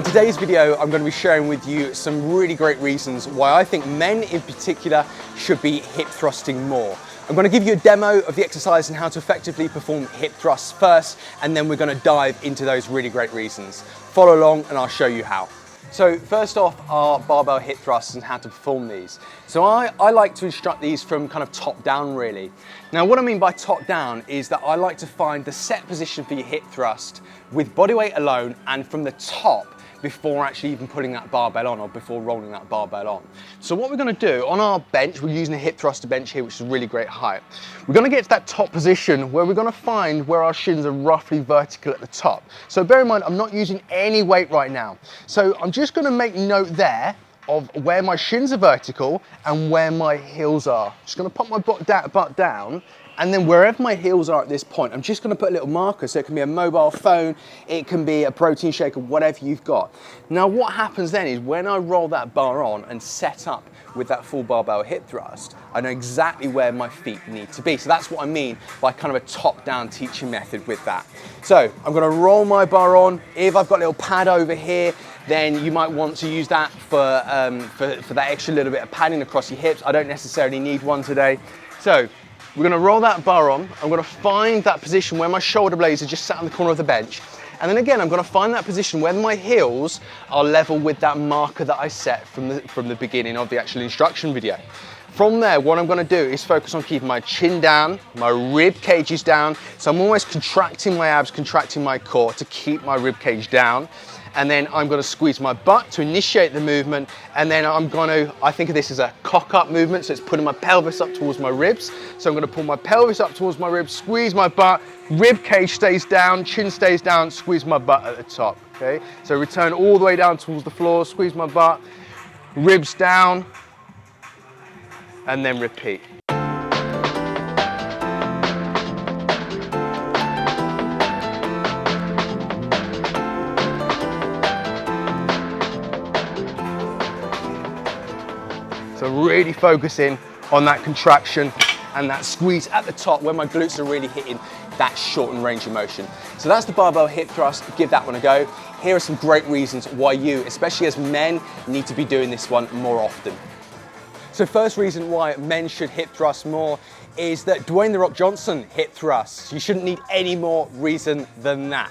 today's video, I'm going to be sharing with you some really great reasons why I think men in particular should be hip thrusting more. I'm going to give you a demo of the exercise and how to effectively perform hip thrusts first, and then we're going to dive into those really great reasons. Follow along and I'll show you how. So first off are barbell hip thrusts and how to perform these. So I like to instruct these from kind of top down really. Now what I mean by top down is that I like to find the set position for your hip thrust with body weight alone and from the top before actually even putting that barbell on or before rolling that barbell on. So what we're going to do on our bench, we're using a hip thruster bench here, which is a really great height. We're going to get to that top position where we're going to find where our shins are roughly vertical at the top. So bear in mind, I'm not using any weight right now. So I'm just going to make note there of where my shins are vertical and where my heels are. Just going to pop my butt down, and then wherever my heels are at this point, I'm just going to put a little marker. So it can be a mobile phone, it can be a protein shake or whatever you've got. Now what happens then is when I roll that bar on and set up with that full barbell hip thrust, I know exactly where my feet need to be. So that's what I mean by kind of a top-down teaching method with that. So I'm going to roll my bar on. If I've got a little pad over here, then you might want to use that for that extra little bit of padding across your hips. I don't necessarily need one today. So we're going to roll that bar on. I'm going to find that position where my shoulder blades are just sat on the corner of the bench. And then again, I'm going to find that position where my heels are level with that marker that I set from the beginning of the actual instruction video. From there, what I'm going to do is focus on keeping my chin down, my rib cage is down. So I'm almost contracting my abs, contracting my core to keep my rib cage down. And then I'm going to squeeze my butt to initiate the movement, and then I think of this as a cock up movement, so it's putting my pelvis up towards my ribs. So I'm going to pull my pelvis up towards my ribs, squeeze my butt, rib cage stays down, chin stays down, squeeze my butt at the top, okay? So return all the way down towards the floor, squeeze my butt, ribs down, and then repeat. So really focusing on that contraction and that squeeze at the top where my glutes are really hitting that shortened range of motion. So that's the barbell hip thrust. Give that one a go. Here are some great reasons why you, especially as men, need to be doing this one more often. So first reason why men should hip thrust more is that Dwayne "The Rock" Johnson hip thrusts. You shouldn't need any more reason than that.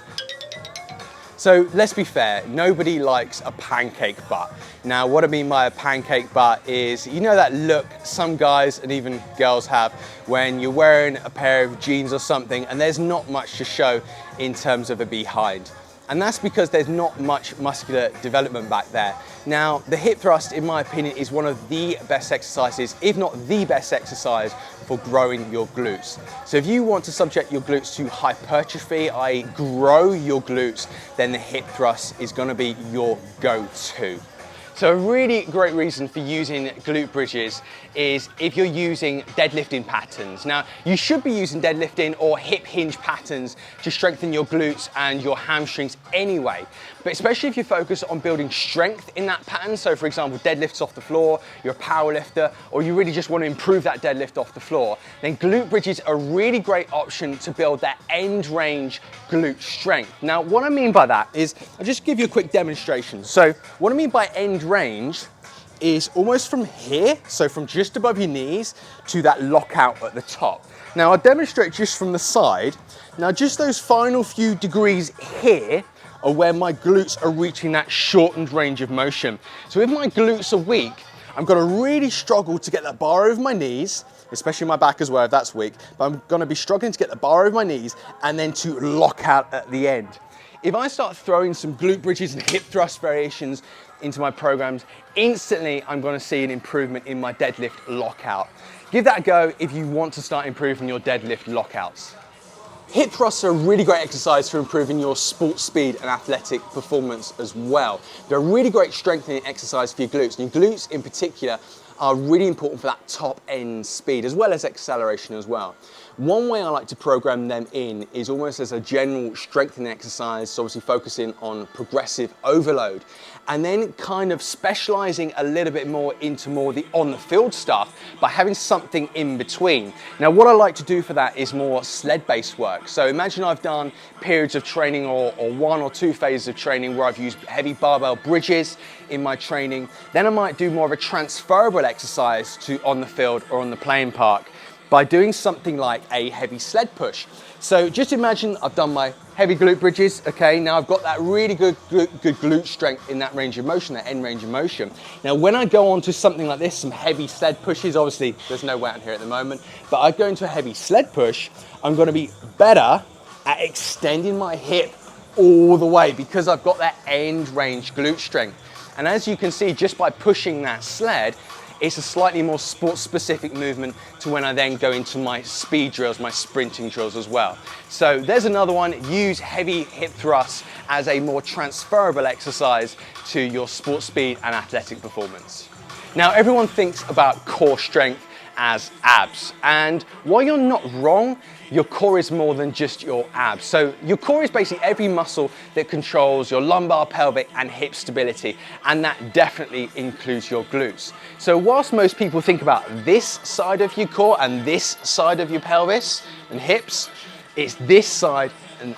So let's be fair, nobody likes a pancake butt. Now what I mean by a pancake butt is, you know that look some guys and even girls have when you're wearing a pair of jeans or something and there's not much to show in terms of a behind. And that's because there's not much muscular development back there. Now, the hip thrust, in my opinion, is one of the best exercises, if not the best exercise for growing your glutes. So if you want to subject your glutes to hypertrophy, i.e. grow your glutes, then the hip thrust is gonna be your go-to. So a really great reason for using glute bridges is if you're using deadlifting patterns. Now, you should be using deadlifting or hip hinge patterns to strengthen your glutes and your hamstrings anyway. But especially if you focus on building strength in that pattern, so for example, deadlifts off the floor, you're a power lifter, or you really just want to improve that deadlift off the floor, then glute bridges are a really great option to build that end range glute strength. Now, what I mean by that is, I'll just give you a quick demonstration. So what I mean by end range is almost from here, so from just above your knees to that lockout at the top. Now I'll demonstrate just from the side. Now just those final few degrees here are where my glutes are reaching that shortened range of motion. So if my glutes are weak, I'm gonna really struggle to get that bar over my knees, especially my back as well if that's weak, but I'm gonna be struggling to get the bar over my knees and then to lock out at the end. If I start throwing some glute bridges and hip thrust variations into my programs, instantly I'm going to see an improvement in my deadlift lockout. Give that a go if you want to start improving your deadlift lockouts. Hip thrusts are a really great exercise for improving your sport speed and athletic performance as well. They're a really great strengthening exercise for your glutes. And your glutes in particular are really important for that top end speed as well as acceleration as well. One way I like to program them in is almost as a general strengthening exercise, so obviously focusing on progressive overload, and then kind of specializing a little bit more into more the on the field stuff by having something in between. Now what I like to do for that is more sled based work. So imagine I've done periods of training or 1 or 2 phases of training where I've used heavy barbell bridges in my training. Then I might do more of a transferable exercise to on the field or on the playing park by doing something like a heavy sled push. So just imagine I've done my heavy glute bridges, okay? Now I've got that really good glute strength in that range of motion, that end range of motion. Now when I go on to something like this, some heavy sled pushes, obviously there's no weight on here at the moment, but I go into a heavy sled push, I'm gonna be better at extending my hip all the way because I've got that end range glute strength. And as you can see, just by pushing that sled, it's a slightly more sport-specific movement to when I then go into my speed drills, my sprinting drills as well. So there's another one, use heavy hip thrusts as a more transferable exercise to your sport speed and athletic performance. Now everyone thinks about core strength as abs, and while you're not wrong, your core is more than just your abs. So your core is basically every muscle that controls your lumbar, pelvic and hip stability, and that definitely includes your glutes. So whilst most people think about this side of your core and this side of your pelvis and hips, it's this side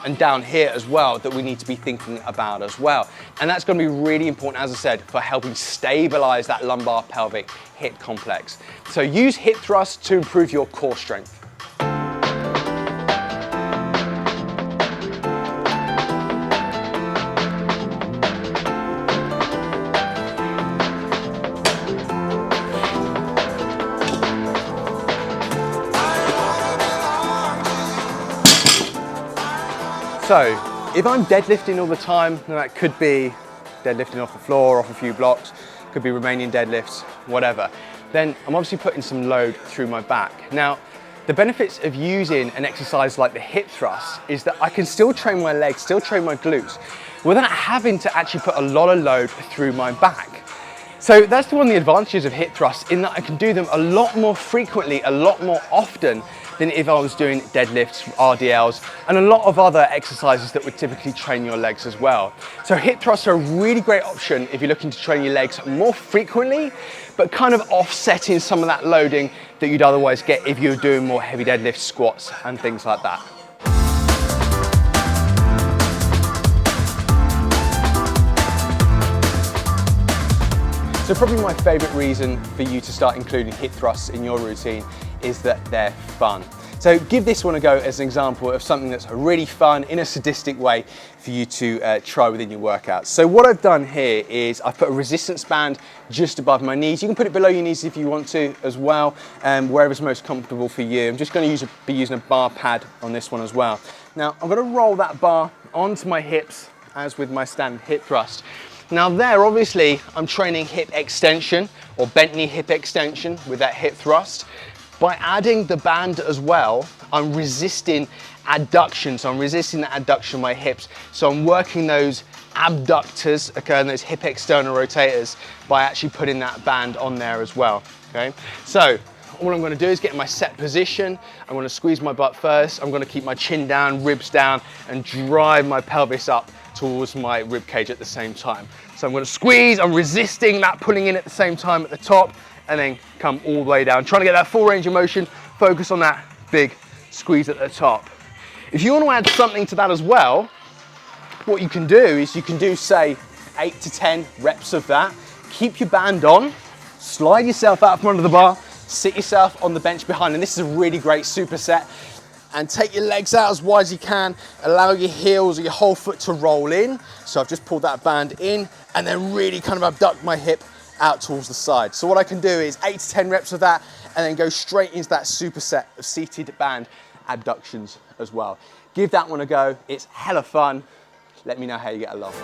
and down here as well that we need to be thinking about as well. And that's going to be really important, as I said, for helping stabilize that lumbar, pelvic, hip complex. So use hip thrusts to improve your core strength. So, if I'm deadlifting all the time, and that could be deadlifting off the floor, off a few blocks, could be Romanian deadlifts, whatever, then I'm obviously putting some load through my back. Now, the benefits of using an exercise like the hip thrust is that I can still train my legs, still train my glutes, without having to actually put a lot of load through my back. So that's one of the advantages of hip thrusts, in that I can do them a lot more frequently, a lot more often than if I was doing deadlifts, RDLs, and a lot of other exercises that would typically train your legs as well. So hip thrusts are a really great option if you're looking to train your legs more frequently, but kind of offsetting some of that loading that you'd otherwise get if you're doing more heavy deadlifts, squats, and things like that. So probably my favorite reason for you to start including hip thrusts in your routine is that they're fun. So give this one a go as an example of something that's really fun in a sadistic way for you to try within your workouts. So what I've done here is I've put a resistance band just above my knees. You can put it below your knees if you want to as well, wherever's most comfortable for you. I'm just going to be using a bar pad on this one as well. Now I'm going to roll that bar onto my hips as with my standard hip thrust. Now there, obviously, I'm training hip extension or bent knee hip extension with that hip thrust. By adding the band as well, I'm resisting adduction. So I'm resisting the adduction of my hips. So I'm working those abductors, okay, and those hip external rotators by actually putting that band on there as well, okay? So all I'm gonna do is get in my set position. I'm gonna squeeze my butt first. I'm gonna keep my chin down, ribs down, and drive my pelvis up towards my rib cage at the same time. So I'm gonna squeeze, I'm resisting that pulling in at the same time at the top, and then come all the way down. Trying to get that full range of motion, focus on that big squeeze at the top. If you want to add something to that as well, what you can do is you can do, say, 8 to 10 reps of that. Keep your band on, slide yourself out from under the bar, sit yourself on the bench behind, and this is a really great superset. And take your legs out as wide as you can, allow your heels or your whole foot to roll in. So I've just pulled that band in, and then really kind of abduct my hip out towards the side. So what I can do is 8 to 10 reps of that, and then go straight into that superset of seated band abductions as well. Give that one a go, it's hella fun. Let me know how you get along.